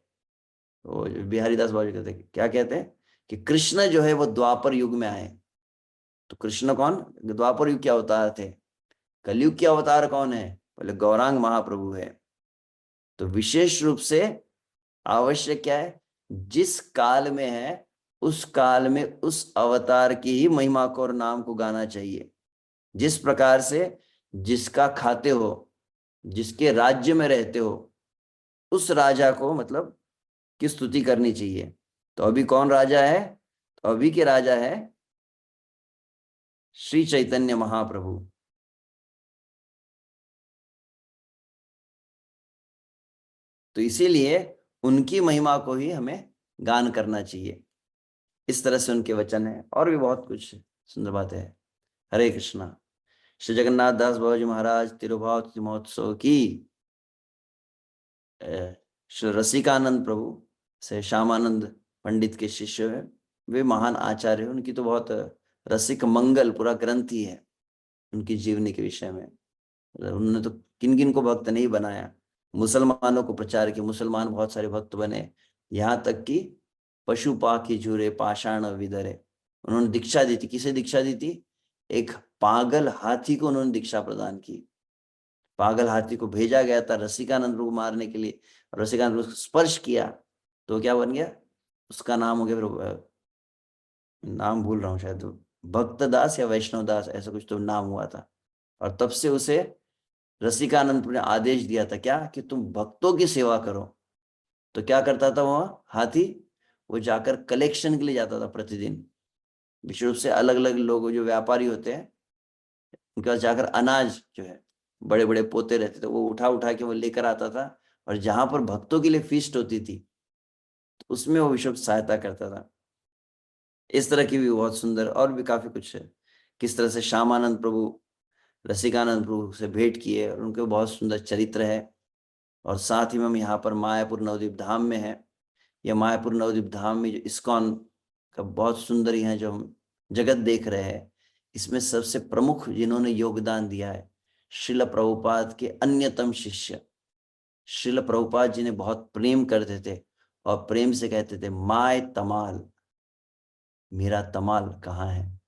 वो बिहारी दास बाबू कहते हैं, क्या कहते हैं कि कृष्ण जो है वो द्वापर युग में आए। तो कृष्ण कौन? द्वापर युग के अवतार थे। कलयुग के अवतार कौन है? पहले गौरांग महाप्रभु है। तो विशेष रूप से आवश्यक क्या है? जिस काल में है उस काल में उस अवतार की ही महिमा को और नाम को गाना चाहिए। जिस प्रकार से जिसका खाते हो, जिसके राज्य में रहते हो, उस राजा को मतलब की स्तुति करनी चाहिए। तो अभी कौन राजा है? तो अभी के राजा है श्री चैतन्य महाप्रभु। तो इसीलिए उनकी महिमा को ही हमें गान करना चाहिए। इस तरह से उनके वचन है, और भी बहुत कुछ सुंदर बात है। हरे कृष्णा। श्री जगन्नाथ दास बाबा जी महाराज तिरुभाव महोत्सव की श्री रसिकानंद प्रभु से श्यामानंद पंडित के शिष्य है, वे महान आचार्य हैं। उनकी तो बहुत रसिक मंगल पूरा ग्रंथ ही है उनकी जीवनी के विषय में। उन्होंने तो किन किन को भक्त नहीं बनाया, मुसलमानों को प्रचार किया, मुसलमान बहुत सारे भक्त बने, यहाँ तक कि पशु पाखी झूरे पाषाण विधरे। उन्होंने दीक्षा दी थी। किसे दीक्षा दी थी? एक पागल हाथी को उन्होंने दीक्षा प्रदान की। पागल हाथी को भेजा गया था रसिकानंद को मारने के लिए, रसिकानंद उसको स्पर्श किया तो क्या बन गया? उसका नाम हो गया, नाम भूल रहा हूँ, शायद भक्तदास या वैष्णव दास, ऐसा कुछ तो नाम हुआ था। और तब से उसे रसिकानंद ने आदेश दिया था क्या? कि तुम भक्तों की सेवा करो। तो क्या करता था वह हाथी? वो जाकर कलेक्शन के लिए जाता था प्रतिदिन। विशेष रूप से अलग अलग लोग जो व्यापारी होते हैं उनके पास जाकर अनाज जो है, बड़े बड़े पोते रहते थे, वो उठा उठा के वो लेकर आता था, और जहां पर भक्तों के लिए फीस्ट होती थी तो उसमें वो विशेष सहायता करता था। इस तरह की भी बहुत सुंदर और भी काफी कुछ है। किस तरह से श्यामानंद प्रभु रसिकानंद प्रभु से भेंट किए और उनके बहुत सुंदर चरित्र है। और साथ ही में हम यहाँ पर मायापुर नवद्वीप धाम में है। यह मायापुर नवद्वीप धाम में जो इस्कॉन का बहुत सुंदर ही है जो हम जगत देख रहे हैं, इसमें सबसे प्रमुख जिन्होंने योगदान दिया है श्रील प्रभुपाद के अन्यतम शिष्य। श्रील प्रभुपाद जी ने बहुत प्रेम करते थे और प्रेम से कहते थे माय तमाल, मेरा तमाल कहाँ है।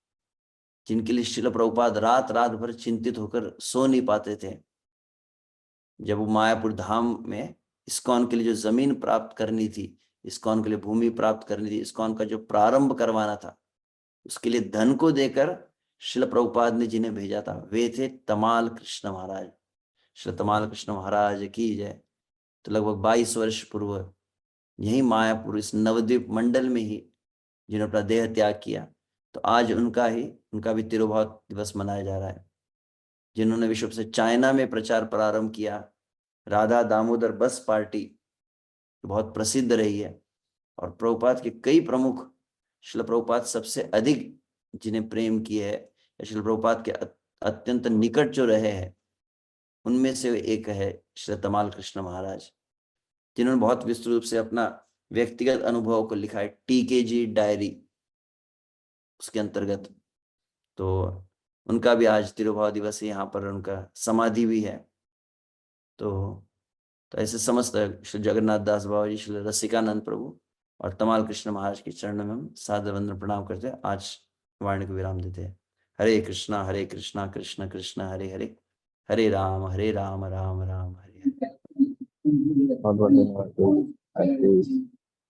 जिनके लिए श्रील प्रभुपाद रात रात भर चिंतित होकर सो नहीं पाते थे। जब वो मायापुर धाम में इस्कॉन के लिए जो जमीन प्राप्त करनी थी, इस्कॉन के लिए भूमि प्राप्त करनी थी, इस्कॉन का जो प्रारंभ करवाना था, उसके लिए धन को देकर श्रील प्रभुपाद ने जिन्हें भेजा था वे थे तमाल कृष्ण महाराज। श्री तमाल कृष्ण महाराज की जय। तो लगभग 22 वर्ष पूर्व यही मायापुर इस नवद्वीप मंडल में ही जिन्होंने अपना देह त्याग किया, तो आज उनका भी तिरुभाव दिवस मनाया जा रहा है। जिन्होंने विश्व से चाइना में प्रचार प्रारंभ किया, राधा दामोदर बस पार्टी बहुत प्रसिद्ध रही है। और प्रभुपाद के कई प्रमुख, श्रील प्रभुपाद सबसे अधिक जिन्हें प्रेम किए है, श्रील प्रभुपाद के अत्यंत निकट जो रहे हैं, उनमें से एक है श्री तमाल कृष्ण महाराज, जिन्होंने बहुत विस्तृत रूप से अपना व्यक्तिगत अनुभव को लिखा है TKG डायरी उसके अंतर्गत। तो उनका भी आज तिरुभाव दिवस है, यहाँ पर उनका समाधि भी है। तो ऐसे समस्त श्री जगन्नाथ दास बाबा जी, श्री रसिकानंद प्रभु और तमाल कृष्ण महाराज के चरणों में हम सादर वंदन प्रणाम करते हैं। आज वाणी को विराम देते हैं। हरे कृष्णा कृष्ण कृष्ण हरे हरे, हरे राम राम राम राम हरे हरे। बहुत बहुत धन्यवाद।